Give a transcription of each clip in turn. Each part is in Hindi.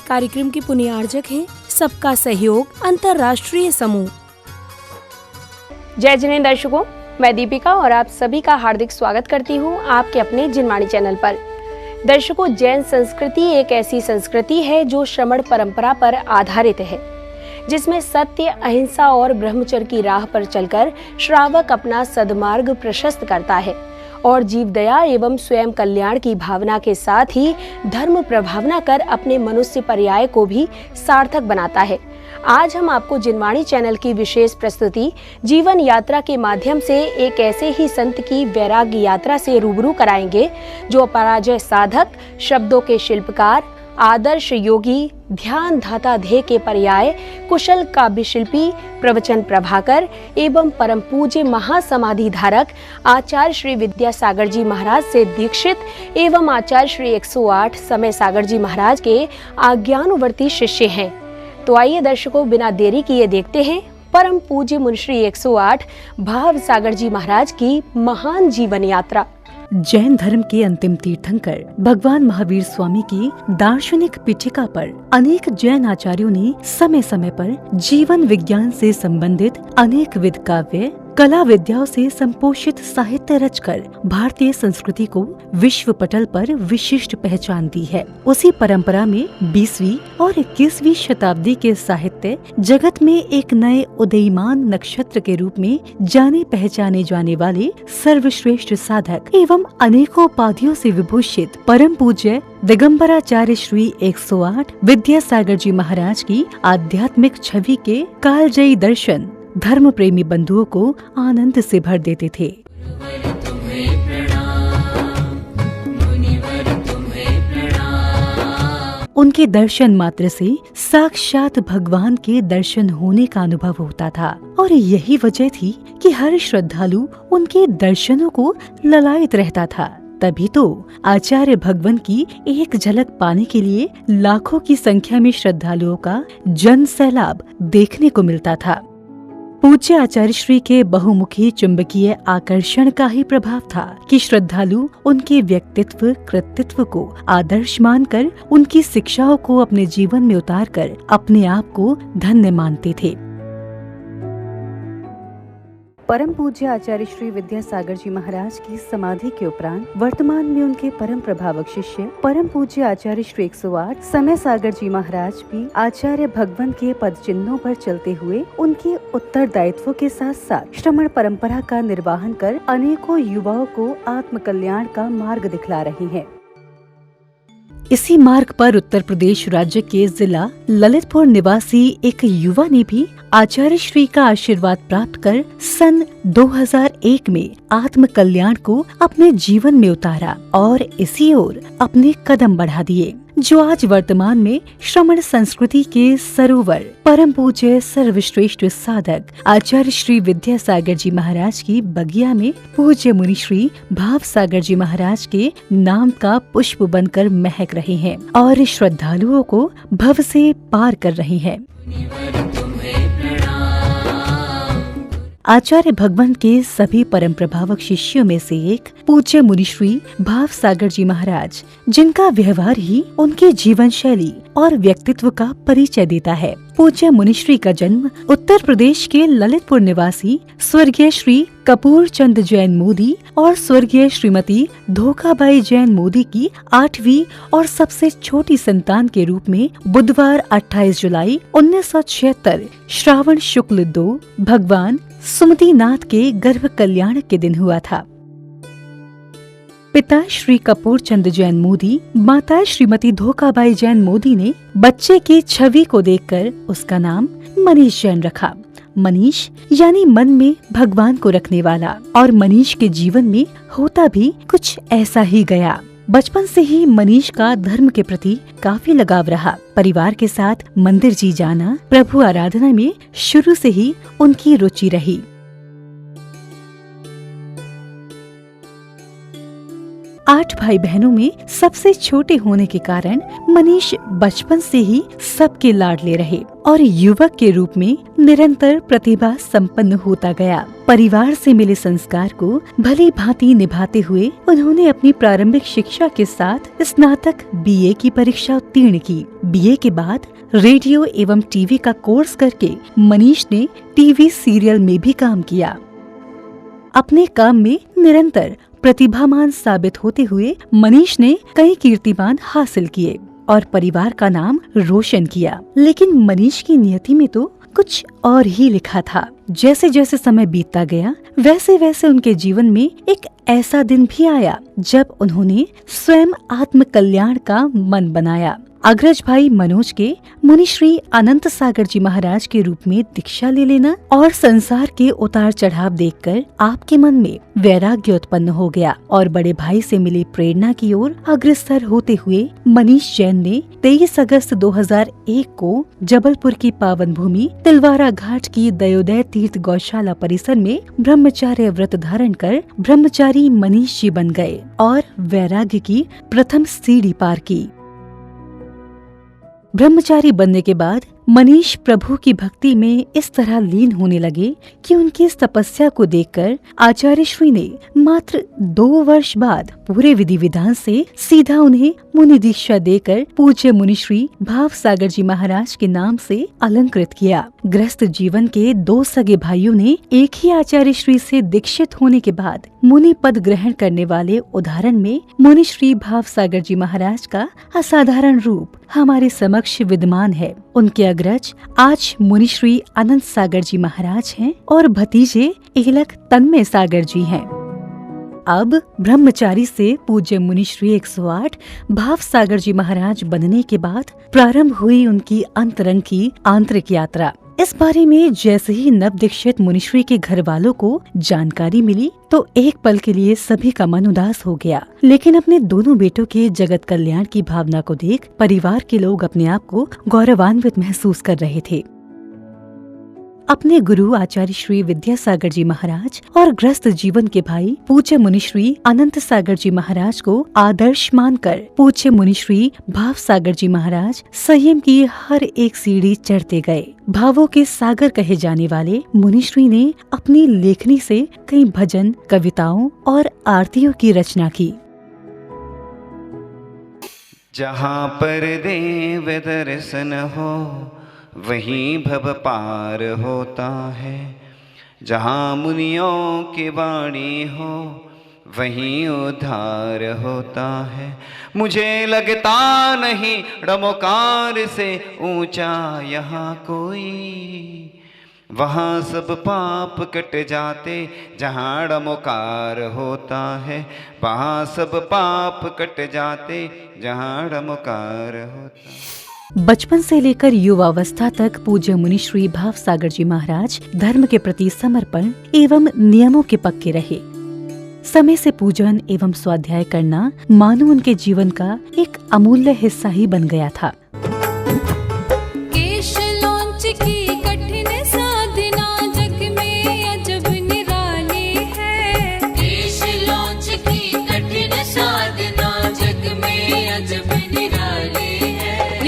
कार्यक्रम के पुण्यार्जक हैं सबका सहयोग अंतर्राष्ट्रीय समूह। जय जिनेंद्र दर्शकों, मैं दीपिका और आप सभी का हार्दिक स्वागत करती हूँ आपके अपने जिनवाणी चैनल पर। दर्शकों, जैन संस्कृति एक ऐसी संस्कृति है जो श्रमण परंपरा पर आधारित है, जिसमें सत्य, अहिंसा और ब्रह्मचर्य की राह पर चलकर श्रावक अपना सद्मार्ग प्रशस्त करता है और जीव दया एवं स्वयं कल्याण की भावना के साथ ही धर्म प्रभावना कर अपने मनुष्य पर्याय को भी सार्थक बनाता है। आज हम आपको जिनवाणी चैनल की विशेष प्रस्तुति जीवन यात्रा के माध्यम से एक ऐसे ही संत की वैराग्य यात्रा से रूबरू कराएंगे जो पराजय साधक, शब्दों के शिल्पकार, आदर्श योगी, ध्यान धाता ध्येय के पर्याय, कुशल काव्य शिल्पी, प्रवचन प्रभाकर एवं परम पूज्य महासमाधि धारक आचार्य श्री विद्यासागर जी महाराज से दीक्षित एवं आचार्य श्री 108 समय सागर जी महाराज के आज्ञानुवर्ती शिष्य हैं। तो आइए दर्शकों, बिना देरी किए देखते हैं परम पूज्य मुनिश्री 108 भाव सागर जी महाराज की महान जीवन यात्रा। जैन धर्म के अंतिम तीर्थंकर भगवान महावीर स्वामी की दार्शनिक पीठिका पर अनेक जैन आचार्यों ने समय समय पर जीवन विज्ञान से संबंधित अनेक विध काव्य, कला विद्याओं से संपोषित साहित्य रचकर भारतीय संस्कृति को विश्व पटल पर विशिष्ट पहचान दी है। उसी परंपरा में 20वीं और 21वीं शताब्दी के साहित्य जगत में एक नए उदयमान नक्षत्र के रूप में जाने पहचाने जाने वाले सर्वश्रेष्ठ साधक एवं अनेकों उपाधियों से विभूषित परम पूज्य दिगंबराचार्य श्री 108 विद्यासागर जी महाराज की आध्यात्मिक छवि के कालजयी दर्शन धर्म प्रेमी बंधुओं को आनंद से भर देते थे। उनके दर्शन मात्र से साक्षात भगवान के दर्शन होने का अनुभव होता था और यही वजह थी कि हर श्रद्धालु उनके दर्शनों को ललायत रहता था। तभी तो आचार्य भगवान की एक झलक पाने के लिए लाखों की संख्या में श्रद्धालुओं का जन सैलाब देखने को मिलता था। पूज्य आचार्य श्री के बहुमुखी चुंबकीय आकर्षण का ही प्रभाव था कि श्रद्धालु उनके व्यक्तित्व कृतित्व को आदर्श मानकर उनकी शिक्षाओं को अपने जीवन में उतारकर अपने आप को धन्य मानते थे। परम पूज्य आचार्य श्री विद्यासागर जी महाराज की समाधि के उपरांत वर्तमान में उनके परम प्रभावक शिष्य परम पूज्य आचार्य श्री 108 समय सागर जी महाराज भी आचार्य भगवान के पद चिन्हों पर चलते हुए उनके उत्तरदायित्वों के साथ साथ श्रमण परंपरा का निर्वाहन कर अनेकों युवाओं को आत्म कल्याण का मार्ग दिखला रही हैं। इसी मार्ग पर उत्तर प्रदेश राज्य के जिला ललितपुर निवासी एक युवा ने भी आचार्य श्री का आशीर्वाद प्राप्त कर सन 2001 में आत्म कल्याण को अपने जीवन में उतारा और इसी ओर अपने कदम बढ़ा दिए, जो आज वर्तमान में श्रमण संस्कृति के सरोवर परम पूज्य सर्वश्रेष्ठ साधक आचार्य श्री विद्यासागर जी महाराज की बगिया में पूज्य मुनि श्री भाव सागर जी महाराज के नाम का पुष्प बनकर महक रहे हैं और श्रद्धालुओं को भव से पार कर रहे हैं। आचार्य भगवान के सभी परम प्रभावक शिष्यों में से एक पूज्य मुनिश्री भाव सागर जी महाराज, जिनका व्यवहार ही उनके जीवन शैली और व्यक्तित्व का परिचय देता है। पूज्य मुनिश्री का जन्म उत्तर प्रदेश के ललितपुर निवासी स्वर्गीय श्री कपूर चंद जैन मोदी और स्वर्गीय श्रीमती धोखाबाई जैन मोदी की 8वीं और सबसे छोटी संतान के रूप में बुधवार 28 जुलाई 1976 श्रावण शुक्ल 2 भगवान सुमतिनाथ के गर्भ कल्याण के दिन हुआ था। पिता श्री कपूर चंद जैन मोदी, माता श्रीमती धोखाबाई जैन मोदी ने बच्चे की छवि को देखकर उसका नाम मनीष जैन रखा। मनीष यानी मन में भगवान को रखने वाला, और मनीष के जीवन में होता भी कुछ ऐसा ही गया। बचपन से ही मनीष का धर्म के प्रति काफी लगाव रहा। परिवार के साथ मंदिर जी जाना, प्रभु आराधना में शुरू से ही उनकी रुचि रही। 8 भाई बहनों में सबसे छोटे होने के कारण मनीष बचपन से ही सबके लाडले रहे और युवक के रूप में निरंतर प्रतिभा संपन्न होता गया। परिवार से मिले संस्कार को भली भांति निभाते हुए उन्होंने अपनी प्रारंभिक शिक्षा के साथ स्नातक बीए की परीक्षा उत्तीर्ण की। बीए के बाद रेडियो एवं टीवी का कोर्स करके मनीष ने टीवी सीरियल में भी काम किया। अपने काम में निरंतर प्रतिभावान साबित होते हुए मनीष ने कई कीर्तिमान हासिल किए और परिवार का नाम रोशन किया। लेकिन मनीष की नियति में तो कुछ और ही लिखा था। जैसे जैसे समय बीतता गया वैसे वैसे उनके जीवन में एक ऐसा दिन भी आया जब उन्होंने स्वयं आत्म कल्याण का मन बनाया। अग्रज भाई मनोज के मुनिश्री अनंत सागर जी महाराज के रूप में दीक्षा ले लेना और संसार के उतार चढ़ाव देखकर आपके मन में वैराग्य उत्पन्न हो गया और बड़े भाई से मिली प्रेरणा की ओर अग्रसर होते हुए मनीष जैन ने 23 अगस्त 2001 को जबलपुर की पावन भूमि तिलवारा घाट की दयोदय तीर्थ गौशाला परिसर में ब्रह्मचार्य व्रत धारण कर ब्रह्मचारी मनीष जी बन गए और वैराग्य की प्रथम सीढ़ी पार की। ब्रह्मचारी बनने के बाद मनीष प्रभु की भक्ति में इस तरह लीन होने लगे कि उनकी इस तपस्या को देखकर आचार्य श्री ने मात्र 2 वर्ष बाद पूरे विधि विधान से सीधा उन्हें मुनि दीक्षा देकर पूज्य मुनिश्री भाव सागर जी महाराज के नाम से अलंकृत किया। गृहस्थ जीवन के 2 सगे भाइयों ने एक ही आचार्य श्री से दीक्षित होने के बाद मुनि पद ग्रहण करने वाले उदाहरण में मुनिश्री भाव सागर जी महाराज का असाधारण रूप हमारे समक्ष विद्यमान है। उनके अग्रज आज मुनिश्री अनंत सागर जी महाराज हैं और भतीजे एलक तन्मय सागर जी हैं। अब ब्रह्मचारी से पूज्य मुनिश्री 108 भाव सागर जी महाराज बनने के बाद प्रारंभ हुई उनकी अंतरंग की आंतरिक यात्रा। इस बारे में जैसे ही नव दीक्षित मुनिश्री के घर वालों को जानकारी मिली तो एक पल के लिए सभी का मन उदास हो गया। लेकिन अपने दोनों बेटों के जगत कल्याण की भावना को देख परिवार के लोग अपने आप को गौरवान्वित महसूस कर रहे थे। अपने गुरु आचार्य श्री विद्यासागर जी महाराज और गृहस्थ जीवन के भाई पूज्य मुनिश्री अनंत सागर जी महाराज को आदर्श मानकर पूज्य मुनिश्री भाव सागर जी महाराज संयम की हर एक सीढ़ी चढ़ते गए। भावों के सागर कहे जाने वाले मुनिश्री ने अपनी लेखनी से कई भजन, कविताओं और आरतियों की रचना की। जहाँ पर देव दर्शन हो वहीं भव पार होता है, जहाँ मुनियों की वाणी हो वहीं उद्धार होता है। मुझे लगता नहीं रमोकार से ऊंचा यहाँ कोई, वहाँ सब पाप कट जाते जहाँ रमोकार होता है, वहाँ सब पाप कट जाते जहाँ रमोकार होता है। बचपन से लेकर युवावस्था तक पूज्य मुनिश्री भाव सागर जी महाराज धर्म के प्रति समर्पण एवं नियमों के पक्के रहे। समय से पूजन एवं स्वाध्याय करना मानो उनके जीवन का एक अमूल्य हिस्सा ही बन गया था।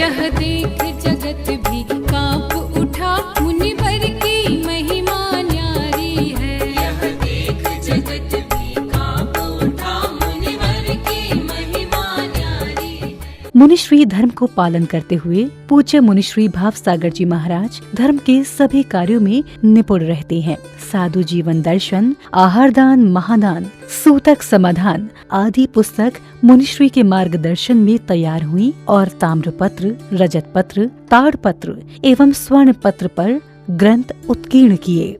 यह देख जगत भी कांप उठा, मुनिवर की महिमा न्यारी है। यह देख जगत भी कांप उठा, मुनिवर की महिमा न्यारी है। मुनिश्री धर्म को पालन करते हुए पूज्य मुनिश्री भाव सागर जी महाराज धर्म के सभी कार्यों में निपुण रहते हैं। साधु जीवन दर्शन, आहार दान, महादान, सूतक समाधान आदि पुस्तक मुनिश्री के मार्गदर्शन में तैयार हुई और ताम्रपत्र, रजत पत्र, ताड़पत्र एवं स्वर्ण पत्र पर ग्रंथ उत्कीर्ण किए।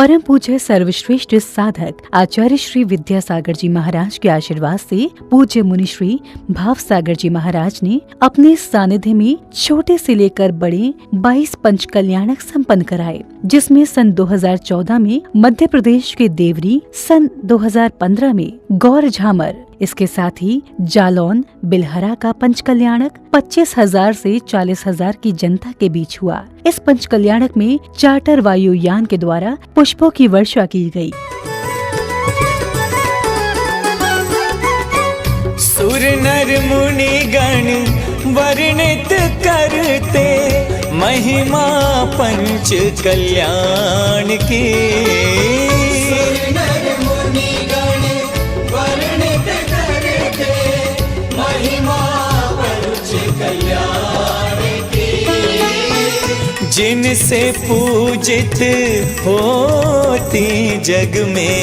परम पूज्य सर्वश्रेष्ठ साधक आचार्य श्री विद्यासागर जी महाराज के आशीर्वाद से पूज्य मुनि श्री भाव सागर जी महाराज ने अपने सानिध्य में छोटे से लेकर बड़े 22 पंच कल्याणक संपन्न कराए, जिसमें सन 2014 में मध्य प्रदेश के देवरी, सन 2015 में गौर झामर, इसके साथ ही जालौन बिलहरा का पंच कल्याणक 25,000 से 40,000 की जनता के बीच हुआ। इस पंच कल्याणक में चार्टर वायुयान के द्वारा पुष्पों की वर्षा की गई। सुर नर मुनि गण वर्णित करते महिमा पंच कल्याण की। सुर नर मुनि गण वर्णित करते महिमा पंच कल्याण की। जिनसे पूजित होती जग में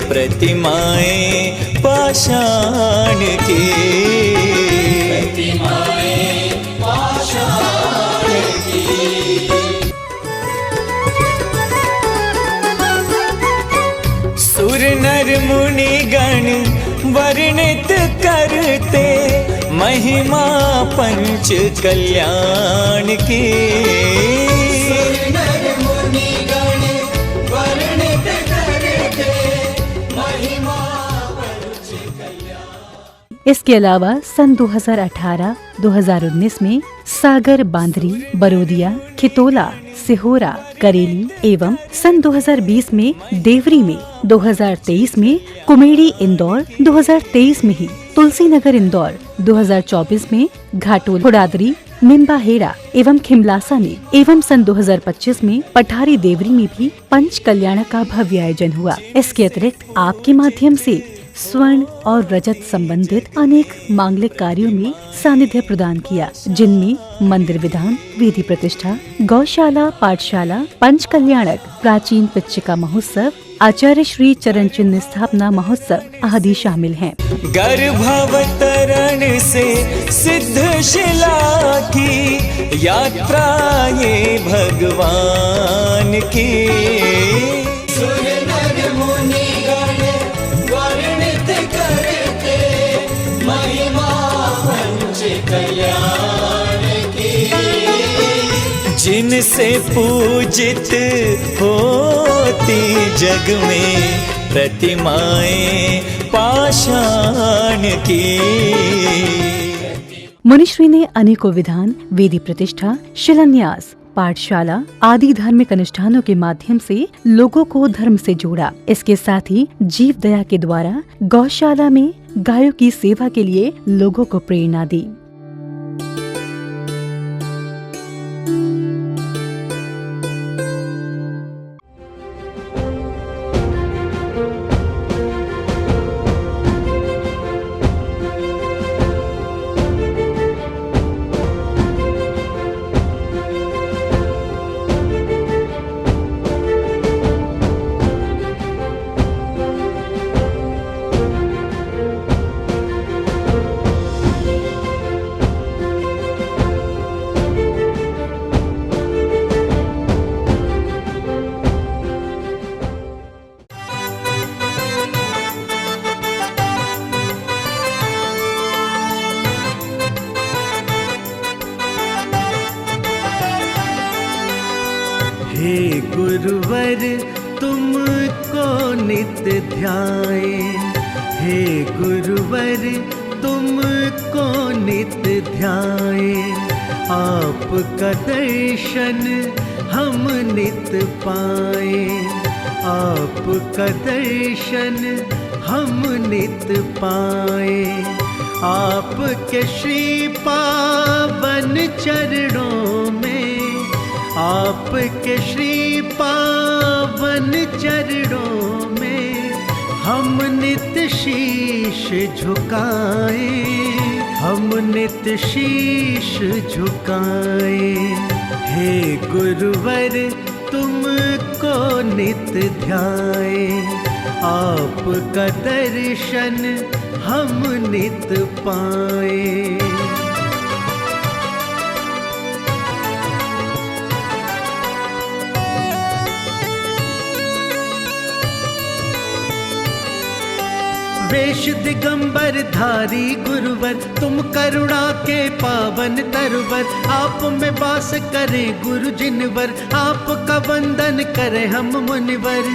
प्रतिमाएं पाषाण की। प्रतिमाएं पाषाण की। सुर नर मुनि गण वर्णित करते महिमा पंच कल्याण की। सुर नर मुनि गण वर्णित करते महिमा पंच कल्याण। इसके अलावा सन 2018-2019 में सागर, बांदरी, बरोदिया, खितोला, सिहोरा, करेली एवं सन 2020 में देवरी में, 2023 में कुमेड़ी इंदौर, 2023 में ही तुलसी नगर इंदौर, 2024 में घाटोल, हुडादरी, निम्बाहेड़ा एवं खिमलासा में एवं सन 2025 में पठारी देवरी में भी पंच कल्याण का भव्य आयोजन हुआ। इसके अतिरिक्त आपके माध्यम से स्वर्ण और रजत संबंधित अनेक मांगलिक कार्यों में सानिध्य प्रदान किया, जिनमें मंदिर विधान, विधि प्रतिष्ठा, गौशाला, पाठशाला, पंच कल्याणक, प्राचीन पिच्चिका महोत्सव, आचार्य श्री चरण चिन्ह स्थापना महोत्सव आदि शामिल हैं। गर्भावतरण से सिद्ध शिला की यात्रा ये भगवान की। सुर नर मुनि गण वर्णित करते महिमा पंच कल्याण की। जिनसे पूजित होती जग में प्रतिमाएं पाषाण की। मुनिश्री ने अनेकों विधान, वेदी प्रतिष्ठा, शिलान्यास, पाठशाला आदि धार्मिक अनुष्ठानों के माध्यम से लोगों को धर्म से जोड़ा। इसके साथ ही जीव दया के द्वारा गौशाला में गायों की सेवा के लिए लोगों को प्रेरणा दी। हे गुरुवर तुमको नित्य ध्याए, हे गुरुवर तुमको नित्य ध्याए। आपका दर्शन हम नित्य पाए, आपका दर्शन हम नित्य पाए। आपके श्री पावन चरणों में, आपके श्री पावन चरणों में हम नित्य शीश झुकाए, हम नित्य शीश झुकाए। हे गुरुवर तुमको नित्य ध्याए, आपका दर्शन हम नित्य पाए। वेश दिगंबर धारी गुरुवर, तुम करुणा के पावन तरवर। आप में वास करे गुरु जिनवर, आपका वंदन करे हम मुनिवर।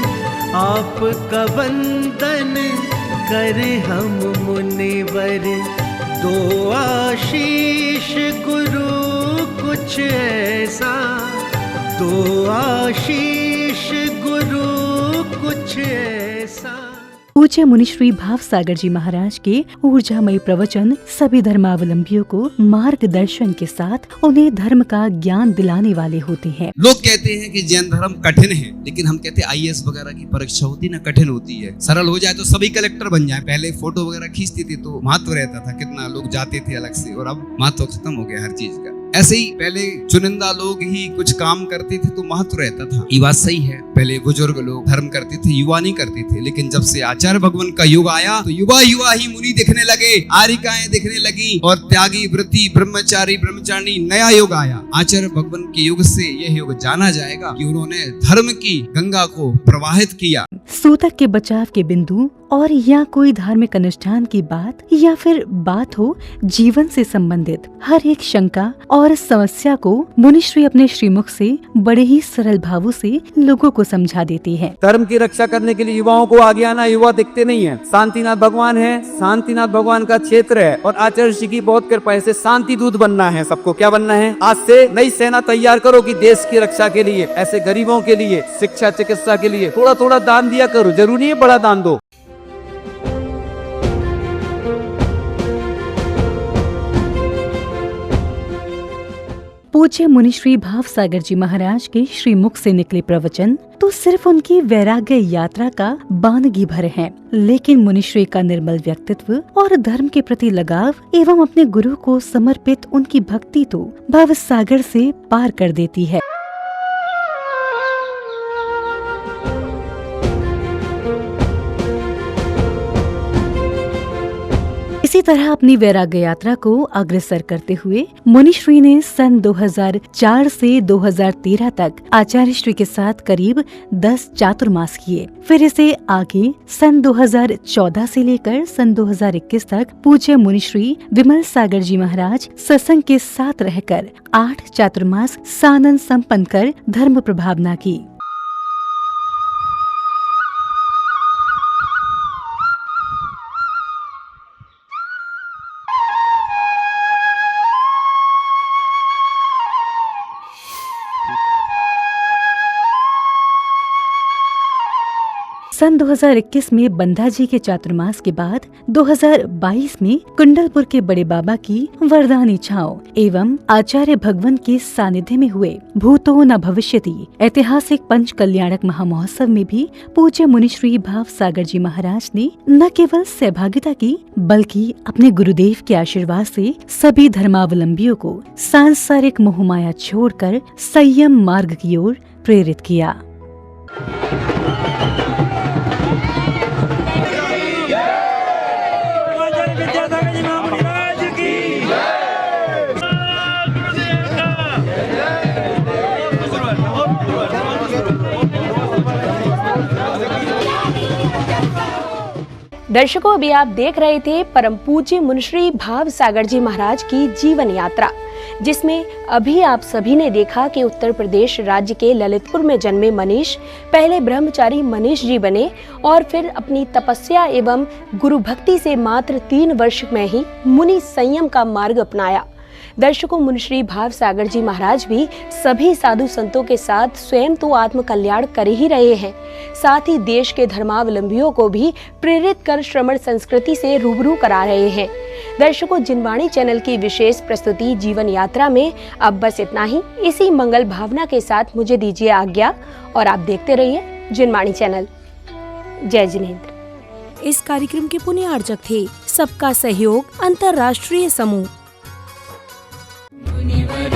आपका वंदन करे हम मुनिवर। दो आशीष गुरु कुछ ऐसा, दो आशीष गुरु कुछ ऐसा। पूज्य मुनि श्री भाव सागर जी महाराज के ऊर्जामयी प्रवचन सभी धर्मावलंबियों को मार्गदर्शन के साथ उन्हें धर्म का ज्ञान दिलाने वाले होते हैं। लोग कहते हैं कि जैन धर्म कठिन है, लेकिन हम कहते हैं आईएएस वगैरह की परीक्षा होती ना कठिन होती है। सरल हो जाए तो सभी कलेक्टर बन जाए। पहले फोटो वगैरह खींचती थी तो महत्व रहता था, कितना लोग जाते थे अलग से, और अब महत्व खत्म हो गया हर चीज का। ऐसे ही पहले चुनिंदा लोग ही कुछ काम करते थे तो महत्व रहता था। ये बात सही है, पहले बुजुर्ग लोग धर्म करते थे, युवा नहीं करते थे। लेकिन जब से आचार्य भगवान का युग आया तो युवा युवा ही मुनि दिखने लगे, आरिकाएं दिखने लगी, और त्यागी व्रती ब्रह्मचारी ब्रह्मचारिणी नया युग आया। आचार्य भगवान के युग से यह युग जाना जाएगा कि उन्होंने धर्म की गंगा को प्रवाहित किया। सूतक के बचाव के बिंदु और या कोई धार्मिक अनुष्ठान की बात या फिर बात हो जीवन से संबंधित हर एक शंका और समस्या को मुनिश्री अपने श्रीमुख से बड़े ही सरल भावों से लोगों को समझा देती है। धर्म की रक्षा करने के लिए युवाओं को आगे आना, युवा दिखते नहीं है। शांतिनाथ भगवान है, शांतिनाथ भगवान का क्षेत्र है, और आचार्य जी की बहुत कृपा से शांति दूत बनना है। सबको क्या बनना है? आज से नई सेना तैयार करो कि देश की रक्षा के लिए, ऐसे गरीबों के लिए, शिक्षा चिकित्सा के लिए थोड़ा थोड़ा दान दिया करो। जरूरी है बड़ा दान दो। पूज्य मुनि श्री भाव सागर जी महाराज के श्रीमुख से निकले प्रवचन तो सिर्फ उनकी वैराग्य यात्रा का बानगी भर है, लेकिन मुनिश्री का निर्मल व्यक्तित्व और धर्म के प्रति लगाव एवं अपने गुरु को समर्पित उनकी भक्ति तो भव सागर से पार कर देती है। इसी तरह अपनी वैराग्य यात्रा को अग्रसर करते हुए मुनिश्री ने सन 2004 से 2013 तक आचार्य श्री के साथ करीब 10 चातुर्मास किए। फिर इसे आगे सन 2014 से लेकर सन 2021 तक पूज्य मुनिश्री विमल सागर जी महाराज सत्संग के साथ रहकर 8 चातुर्मास सानंद संपन्न कर धर्म प्रभावना की। सन 2021 में बंधा जी के चातुर्मास के बाद 2022 में कुंडलपुर के बड़े बाबा की वरदानी छाओ एवं आचार्य भगवान के सानिध्य में हुए भूतो न भविष्यति ऐतिहासिक पंच कल्याणक महामहोत्सव में भी पूज्य मुनिश्री भाव सागर जी महाराज ने न केवल सहभागिता की बल्कि अपने गुरुदेव के आशीर्वाद से सभी धर्मावलंबियों को सांसारिक मोहमाया छोड़कर संयम मार्ग की ओर प्रेरित किया। दर्शकों, अभी आप देख रहे थे परम पूज्य मुनिश्री भाव सागर जी महाराज की जीवन यात्रा, जिसमें अभी आप सभी ने देखा कि उत्तर प्रदेश राज्य के ललितपुर में जन्मे मनीष पहले ब्रह्मचारी मनीष जी बने और फिर अपनी तपस्या एवं गुरु भक्ति से मात्र 3 वर्ष में ही मुनि संयम का मार्ग अपनाया। दर्शकों, मुनिश्री भाव सागर जी महाराज भी सभी साधु संतों के साथ स्वयं तो आत्म कल्याण कर ही रहे हैं, साथ ही देश के धर्मावलंबियों को भी प्रेरित कर श्रमण संस्कृति से रूबरू करा रहे हैं। दर्शकों, जिनवाणी चैनल की विशेष प्रस्तुति जीवन यात्रा में अब बस इतना ही। इसी मंगल भावना के साथ मुझे दीजिए आज्ञा और आप देखते रहिए जिनवाणी चैनल। जय जिनेंद्र। इस कार्यक्रम के पुण्यार्जक थे सबका सहयोग अंतर्राष्ट्रीय समूह। मुनिवर